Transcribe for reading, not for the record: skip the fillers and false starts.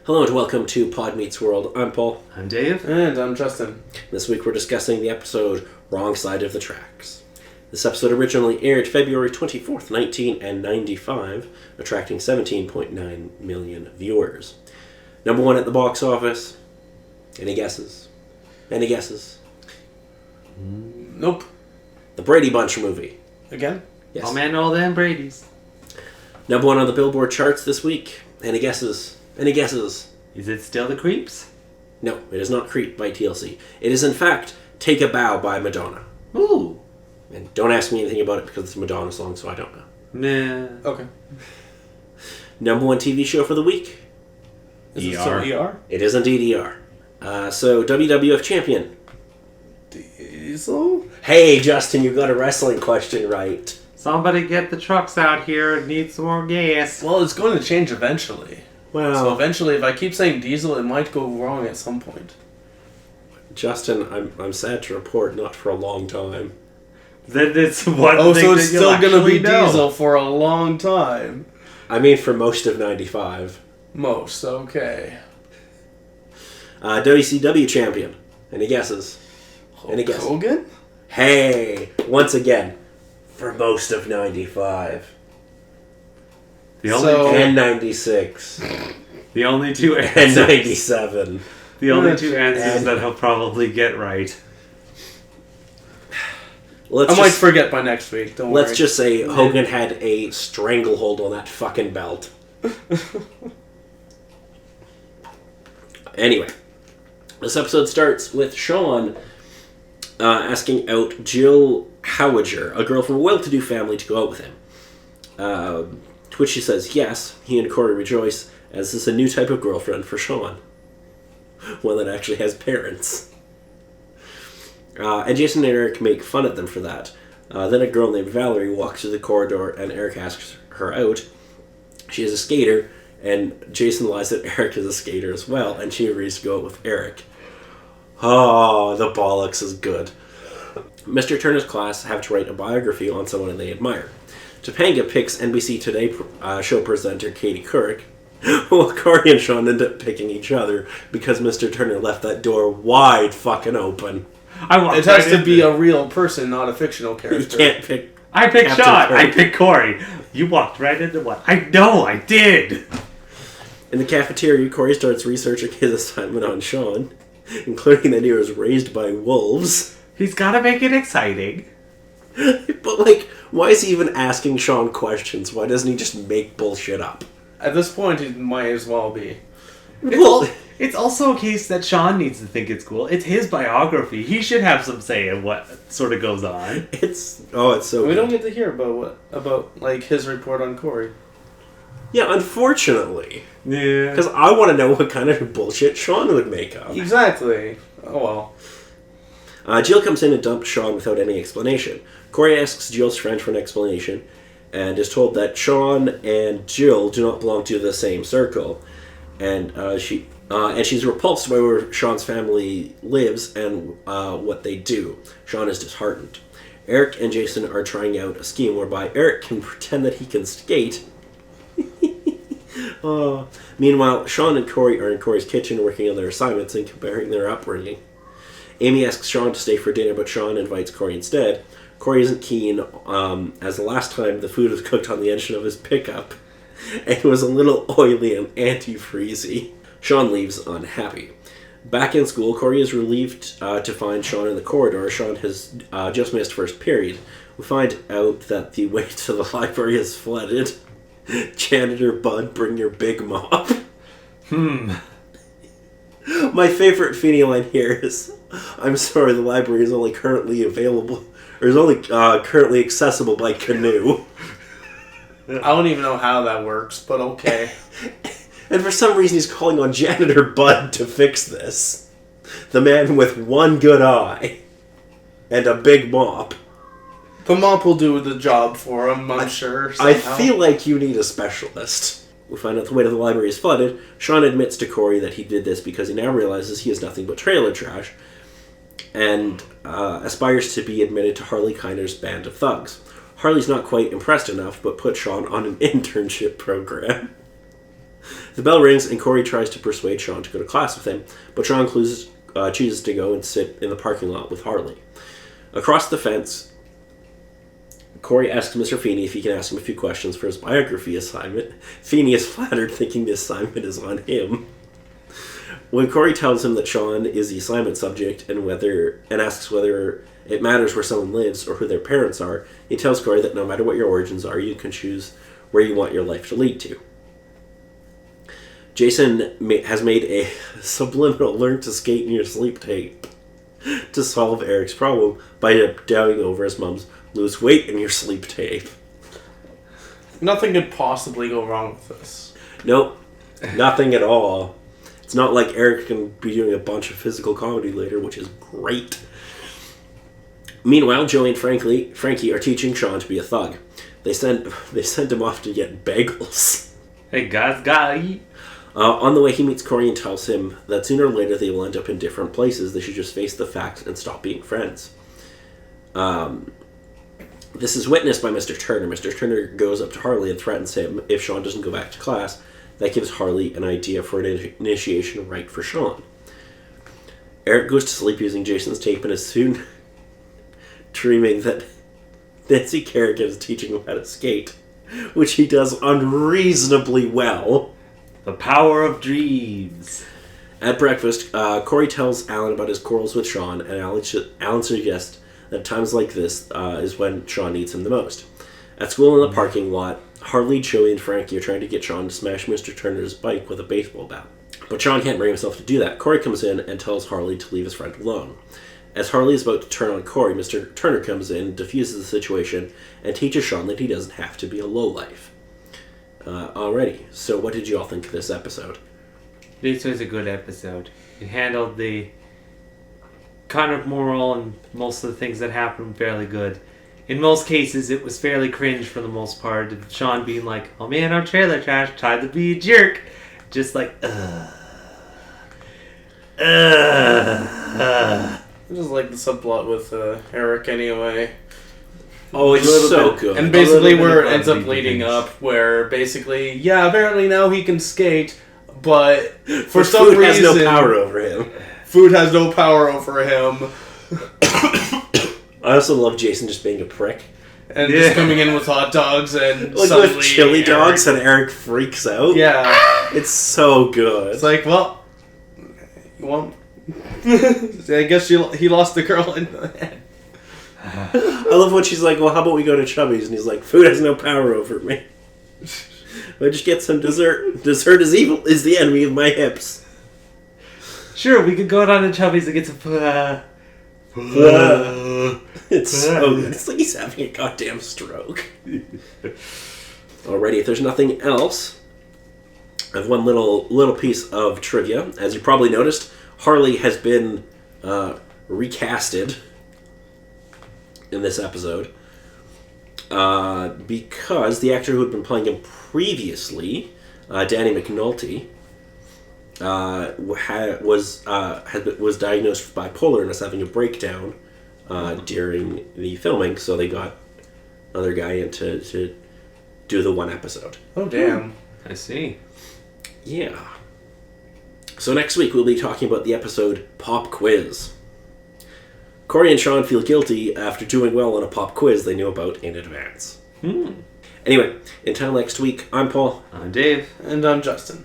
Hello and welcome to Pod Meets World. I'm Paul. I'm Dave. And I'm Justin. This week we're discussing the episode Wrong Side of the Tracks. This episode originally aired February 24th, 1995, attracting 17.9 million viewers. Number one at the box office. Any guesses? Any guesses? Nope. The Brady Bunch movie. Again? Yes. Oh man, all them Brady's. Number one on the Billboard charts this week. Any guesses? Any guesses? Is it still the Creeps? No, it is not Creep by TLC. It is in fact Take a Bow by Madonna. Ooh. And don't ask me anything about it because it's a Madonna song, so I don't know. Nah. Okay. Number one TV show for the week. Is it still ER? It is indeed ER. So, WWF champion. Diesel? Hey, Justin, you got a wrestling question right. Somebody get the trucks out here. It needs some more gas. Well, it's going to change eventually. So Well, eventually, if I keep saying Diesel, it might go wrong at some point. Justin, I'm sad to report, not for a long time. Then it's one Oh, thing so it's that you'll still going to be actually know. Diesel for a long time. I mean, for most of 95. Most, okay. WCW champion. Any guesses? Any Hulk guesses? Hogan? Hey, once again, for most of 95. The only, So- And 96. the only two And answers. 97. The only two answers And- that he'll probably get right. Let's I might just, forget by next week, don't worry. let's just say Hogan had a stranglehold on that fucking belt. Anyway, this episode starts with Sean asking out Jill Howager, a girl from a well-to-do family, to go out with him. To which she says yes. He and Corey rejoice, as this is a new type of girlfriend for Sean. One that actually has parents. And Jason and Eric make fun at them for that. Then a girl named Valerie walks through the corridor and Eric asks her out. She is a skater, and Jason lies that Eric is a skater as well, and she agrees to go out with Eric. Oh, the bollocks is good. Mr. Turner's class have to write a biography on someone they admire. Topanga picks NBC Today show presenter Katie Couric, while Corey and Sean end up picking each other because Mr. Turner left that door wide fucking open. I It has to be a real person, not a fictional You character. can't pick... I picked Captain Sean. Kirk. I picked Corey. You walked right into one. I know. I did. In the cafeteria, Corey starts researching his assignment on Sean, including that he was raised by wolves. He's got to make it exciting. But, like, why is he even asking Sean questions? Why doesn't he just make bullshit up? At this point, it might as well be. Well, It's also a case that Sean needs to think it's cool. It's his biography. He should have some say in what sort of goes on. it's so We good. don't get to hear about like his report on Corey. Yeah, unfortunately. Yeah. Because I want to know what kind of bullshit Sean would make up. Exactly. Oh well. Jill comes in and dumps Sean without any explanation. Corey asks Jill's friend for an explanation, and is told that Sean and Jill do not belong to the same circle, and she's repulsed by where Sean's family lives and what they do. Sean is disheartened. Eric and Jason are trying out a scheme whereby Eric can pretend that he can skate. Meanwhile, Sean and Corey are in Corey's kitchen working on their assignments and comparing their upbringing. Amy asks Sean to stay for dinner, but Sean invites Corey instead. Corey isn't keen, as the last time the food was cooked on the engine of his pickup, and it was a little oily and antifreezy. Sean leaves unhappy. Back in school, Corey is relieved to find Sean in the corridor. Sean has just missed first period. We find out that the way to the library is flooded. Janitor Bud, bring your big mop. My favorite Feeney line here is, I'm sorry, the library is only currently available, or is only currently accessible by canoe. I don't even know how that works, but okay. And for some reason he's calling on Janitor Bud to fix this. The man with one good eye and a big mop. The mop will do the job for him, I'm sure. I somehow. feel like you need a specialist. We find out the way to the library is flooded. Sean admits to Corey that he did this because he now realizes he is nothing but trailer trash, and aspires to be admitted to Harley Kiner's band of thugs. Harley's not quite impressed enough, but put Sean on an internship program. The bell rings and Corey tries to persuade Sean to go to class with him, but Sean chooses to go and sit in the parking lot with Harley. Across the fence, Corey asks Mr. Feeney if he can ask him a few questions for his biography assignment. Feeney is flattered, thinking the assignment is on him. When Corey tells him that Sean is the assignment subject and asks whether it matters where someone lives or who their parents are, he tells Corey that no matter what your origins are, you can choose where you want your life to lead to. Jason has made a subliminal learn to skate in your sleep tape to solve Eric's problem by doubting over his mom's lose weight in your sleep tape. Nothing could possibly go wrong with this. Nope, nothing at all. It's not like Eric can be doing a bunch of physical comedy later, which is great. Meanwhile, Joey and Frankie are teaching Sean to be a thug. They send him off to get bagels. Hey guys, gotta eat. On the way, he meets Corey and tells him that sooner or later they will end up in different places. They should just face the facts and stop being friends. This is witnessed by Mr. Turner. Mr. Turner goes up to Harley and threatens him if Sean doesn't go back to class. That gives Harley an idea for an initiation rite for Sean. Eric goes to sleep using Jason's tape and is soon dreaming that Nancy Kerrigan is teaching him how to skate, which he does unreasonably well. The power of dreams. At breakfast, Corey tells Alan about his quarrels with Sean, and Alan suggests that times like this is when Sean needs him the most. At school in the parking lot, Harley, Joey, and Frankie are trying to get Sean to smash Mr. Turner's bike with a baseball bat. But Sean can't bring himself to do that. Corey comes in and tells Harley to leave his friend alone. As Harley is about to turn on Corey, Mr. Turner comes in, diffuses the situation, and teaches Sean that he doesn't have to be a lowlife. Alrighty, so what did you all think of this episode? This was a good episode. It handled the kind of moral and most of the things that happened fairly good. In most cases, it was fairly cringe for the most part. Sean being like, "Oh man, I'm trailer trash, tried to be a jerk." Just like, I just like the subplot with Eric anyway. Oh, it's so good. And basically where it of ends up leading up, where basically, yeah, apparently now he can skate, but for some food reason... has no power over him. Food has no power over him. I also love Jason just being a prick. And just coming in with hot dogs and like suddenly... with chili Eric, dogs and Eric freaks out. Yeah. It's so good. It's like, well, you want... I guess he lost the girl in the head. I love when she's like, well, how about we go to Chubby's? And he's like, food has no power over me. I just get some dessert. Dessert is evil, is the enemy of my hips. sure, we could go down to Chubby's and get some... It's so good. It's like he's having a goddamn stroke. Alrighty, if there's nothing else, I have one little piece of trivia. As you probably noticed, Harley has been recasted in this episode because the actor who had been playing him previously, Danny McNulty, was diagnosed with bipolar and was having a breakdown during the filming, so they got another guy in to do the one episode. Oh, damn. I see. Yeah. So next week we'll be talking about the episode Pop Quiz. Corey and Sean feel guilty after doing well on a pop quiz they knew about in advance. Anyway, until next week, I'm Paul. I'm Dave. And I'm Justin.